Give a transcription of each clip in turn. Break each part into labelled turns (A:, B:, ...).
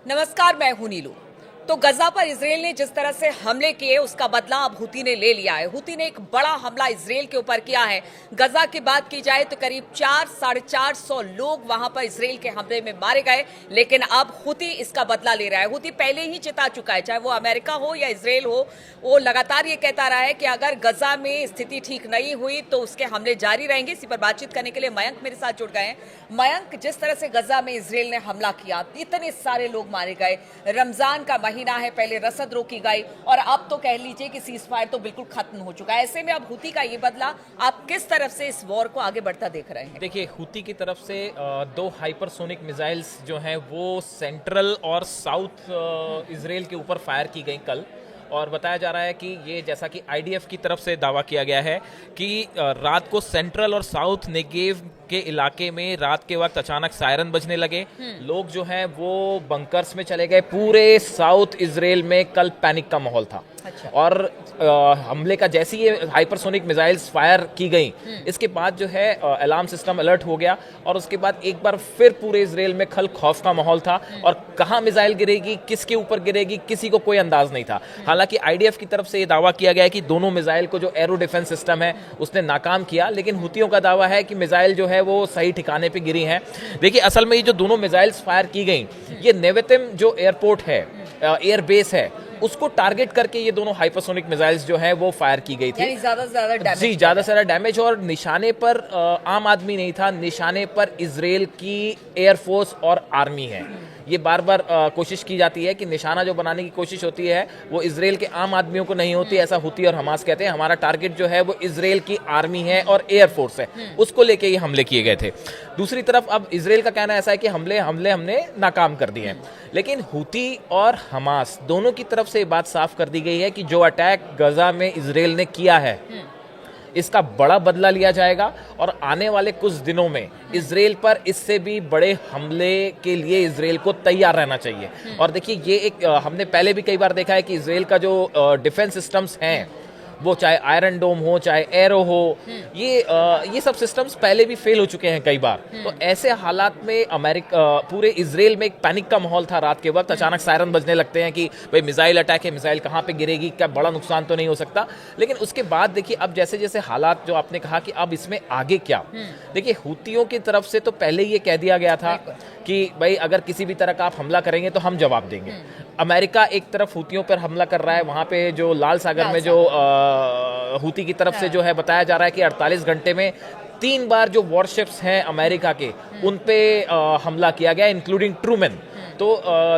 A: नमस्कार, मैं हूं नीलू। तो गजा पर इसराइल ने जिस तरह से हमले किए उसका बदला अब हुती ने ले लिया है। हुती ने एक बड़ा हमला इसराइल के ऊपर किया है। गजा की बात की जाए तो करीब 400-450 लोग वहां पर इसराइल के हमले में मारे गए, लेकिन अब हुती इसका बदला ले रहा है। हुती पहले ही चिता चुका है, चाहे वो अमेरिका हो या इसराइल हो, वो लगातार ये कहता रहा है कि अगर गजा में स्थिति ठीक नहीं हुई तो उसके हमले जारी रहेंगे। इसी पर बातचीत करने के लिए मयंक मेरे साथ जुड़ गए हैं। मयंक, जिस तरह से गजा में इसराइल ने हमला किया, इतने सारे लोग मारे गए, रमजान का महीना है, पहले रसद रोकी गई और अब तो कह लीजिए कि सीज फायर तो बिल्कुल खत्म हो चुका है। ऐसे में अब हुती का ये बदला, आप किस तरफ से इस वॉर को आगे बढ़ता देख रहे हैं?
B: देखिए, हुती की तरफ से दो हाइपरसोनिक मिसाइल्स जो हैं वो सेंट्रल और साउथ इसराइल के ऊपर फायर की गई कल। और बताया जा रहा है कि ये, जैसा कि आईडीएफ की तरफ से दावा किया गया है कि रात को सेंट्रल और साउथ नेगेव के इलाके में रात के वक्त अचानक सायरन बजने लगे। लोग जो हैं वो बंकर्स में चले गए। पूरे साउथ इसराइल में कल पैनिक का माहौल था।
A: अच्छा।
B: और हमले का जैसे ही हाइपरसोनिक मिसाइल्स फायर की गई, इसके बाद जो है अलार्म सिस्टम अलर्ट हो गया और उसके बाद एक बार फिर पूरे इसराइल में खल खौफ का माहौल था। और कहाँ मिसाइल गिरेगी, किसके ऊपर गिरेगी, किसी को कोई अंदाज नहीं था। हालांकि आईडीएफ की तरफ से ये दावा किया गया है कि दोनों मिसाइल को जो एरो डिफेंस सिस्टम है उसने नाकाम किया, लेकिन हुतियों का दावा है कि मिसाइल जो है वो सही ठिकाने पे गिरी हैं। देखिए, असल में ये जो दोनों मिसाइल्स फायर की गई, ये नेवेतिम जो एयरपोर्ट है, एयर बेस है, उसको टारगेट करके ये दोनों हाइपरसोनिक मिसाइल्स जो है वो फायर की गई थी।
A: ज्यादा से ज्यादा डैमेज,
B: जी, ज्यादा से ज्यादा डैमेज। और निशाने पर आम आदमी नहीं था, निशाने पर इसराइल की एयरफोर्स और आर्मी है। ये बार बार कोशिश की जाती है कि निशाना जो बनाने की कोशिश होती है वो इसराइल के आम आदमियों को नहीं होती, ऐसा हुती और हमास कहते हैं। हमारा टारगेट जो है वो इसराइल की आर्मी है और एयरफोर्स है, उसको लेके ये हमले किए गए थे। दूसरी तरफ अब इसराइल का कहना ऐसा है कि हमले हमने नाकाम कर दिए हैं, लेकिन हुती और हमास दोनों की तरफ से ये बात साफ कर दी गई है कि जो अटैक गजा में इसराइल ने किया है इसका बड़ा बदला लिया जाएगा और आने वाले कुछ दिनों में इसराइल पर इससे भी बड़े हमले के लिए इसराइल को तैयार रहना चाहिए। और देखिए, ये एक हमने पहले भी कई बार देखा है कि इसराइल का जो डिफेंस सिस्टम्स हैं, वो चाहे आयरन डोम हो, चाहे एरो हो, ये सब सिस्टम्स पहले भी फेल हो चुके हैं कई बार। तो ऐसे हालात में पूरे इसराइल में एक पैनिक का माहौल था। रात के वक्त अचानक सायरन बजने लगते हैं कि भाई मिसाइल अटैक है, मिसाइल कहाँ पे गिरेगी, क्या बड़ा नुकसान तो नहीं हो सकता। लेकिन उसके बाद देखिए, अब जैसे जैसे हालात, जो आपने कहा कि अब इसमें आगे क्या, देखिए हुतियों की तरफ से तो पहले ये कह दिया गया था कि भाई अगर किसी भी तरह का आप हमला करेंगे तो हम जवाब देंगे। अमेरिका एक तरफ हुतियों पर हमला कर रहा है, वहां पे जो लाल सागर में जो हुती की तरफ से जो है बताया जा रहा है कि 48 घंटे में 3 बार जो वॉरशिप्स हैं अमेरिका के, उन पे हमला किया गया, इंक्लूडिंग ट्रूमैन। तो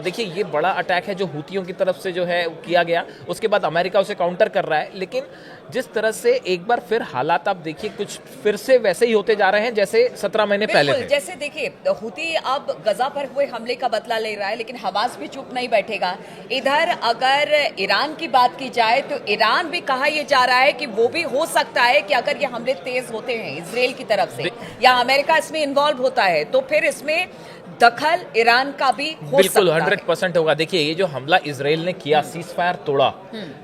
B: देखिए, ये बड़ा अटैक है जो हुतियों की तरफ से जो है किया गया। उसके बाद अमेरिका उसे काउंटर कर रहा है, लेकिन जिस तरह से एक बार फिर हालात आप देखिए कुछ फिर से वैसे ही होते जा रहे हैं जैसे 17 महीने पहले थे।
A: जैसे देखिए, हुती अब गजा पर हुए हमले का बदला ले रहा है, लेकिन हमास भी चुप नहीं बैठेगा। इधर अगर ईरान की बात की जाए तो ईरान भी कहा यह जा रहा है कि वो भी हो सकता है कि अगर ये हमले तेज होते हैं इसराइल की तरफ से या अमेरिका इसमें इन्वॉल्व होता है तो फिर इसमें दखल ईरान का भी हो
B: बिल्कुल
A: सकता
B: 100% होगा। देखिए, ये जो हमला इसराइल ने किया, सीज फायर तोड़ा,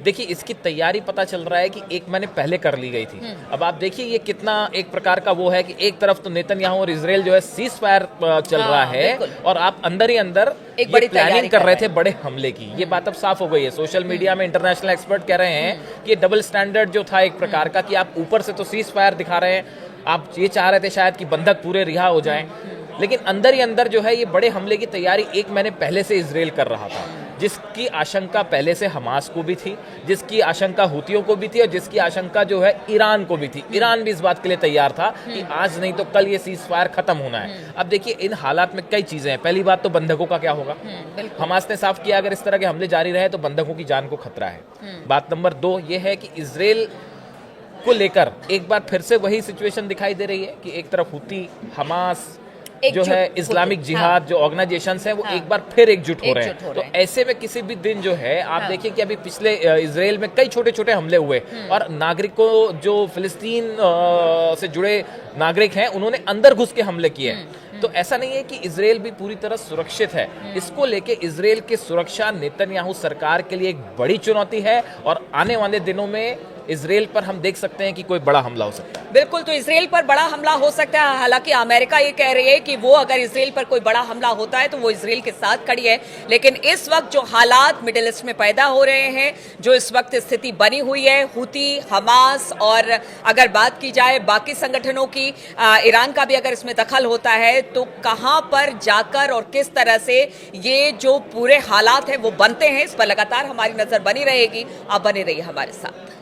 B: देखिए इसकी तैयारी पता चल रहा है कि 1 महीने पहले कर ली गई थी। अब आप देखिए ये कितना एक प्रकार का वो है कि एक तरफ तो नेतन्याहू और इसराइल जो है सीज फायर चल रहा है और आप अंदर ही अंदर एक बड़ी प्लानिंग कर रहे थे बड़े हमले की। ये बात अब साफ हो गई है। सोशल मीडिया में इंटरनेशनल एक्सपर्ट कह रहे हैं कि डबल स्टैंडर्ड जो था एक प्रकार का, कि आप ऊपर से तो सीज फायर दिखा रहे हैं, आप ये चाह रहे थे शायद कि बंधक पूरे रिहा हो जाएं, लेकिन अंदर ही अंदर जो है ये बड़े हमले की तैयारी 1 महीने पहले से इसराइल कर रहा था, जिसकी आशंका पहले से हमास को भी थी, जिसकी आशंका हुतियों को भी थी और जिसकी आशंका जो है ईरान को भी थी। ईरान भी इस बात के लिए तैयार था कि आज नहीं तो कल ये सीज फायर खत्म होना है। अब देखिए, इन हालात में कई चीजें हैं। पहली बात तो बंधकों का क्या होगा। हमास ने साफ किया अगर इस तरह के हमले जारी रहे तो बंधकों की जान को खतरा है। बात नंबर 2 ये है कि इसराइल को लेकर एक बार फिर से वही सिचुएशन दिखाई दे रही है कि एक तरफ हुती, हमास जो है इस्लामिक जिहाद जो ऑर्गेनाइजेशंस हैं वो एक बार फिर एकजुट हो रहे हैं। तो ऐसे में किसी भी दिन जो है आप देखिए कि अभी पिछले इसराइल में कई छोटे छोटे हमले हुए और नागरिकों, जो फिलिस्तीन से जुड़े नागरिक हैं, उन्होंने अंदर घुस के हमले किए। तो ऐसा नहीं है कि इसराइल भी पूरी तरह सुरक्षित है। इसको लेके इसराइल की सुरक्षा नेतन्याहू सरकार के लिए एक बड़ी चुनौती है और आने वाले दिनों में इसराइल पर हम देख सकते हैं कि कोई बड़ा हमला हो सकता है।
A: बिल्कुल, तो इसराइल पर बड़ा हमला हो सकता है। हालांकि अमेरिका ये कह रही है कि वो अगर इसराइल पर कोई बड़ा हमला होता है तो वो इसराइल के साथ खड़ी है। लेकिन इस वक्त जो हालात मिडिल ईस्ट में पैदा हो रहे हैं, जो इस वक्त स्थिति बनी हुई है, हुती, हमास और अगर बात की जाए बाकी संगठनों की, ईरान का भी अगर इसमें दखल होता है, तो कहां पर जाकर और किस तरह से ये जो पूरे हालात हैं वो बनते हैं, इस पर लगातार हमारी नजर बनी रहेगी। आप बने रहिए हमारे साथ।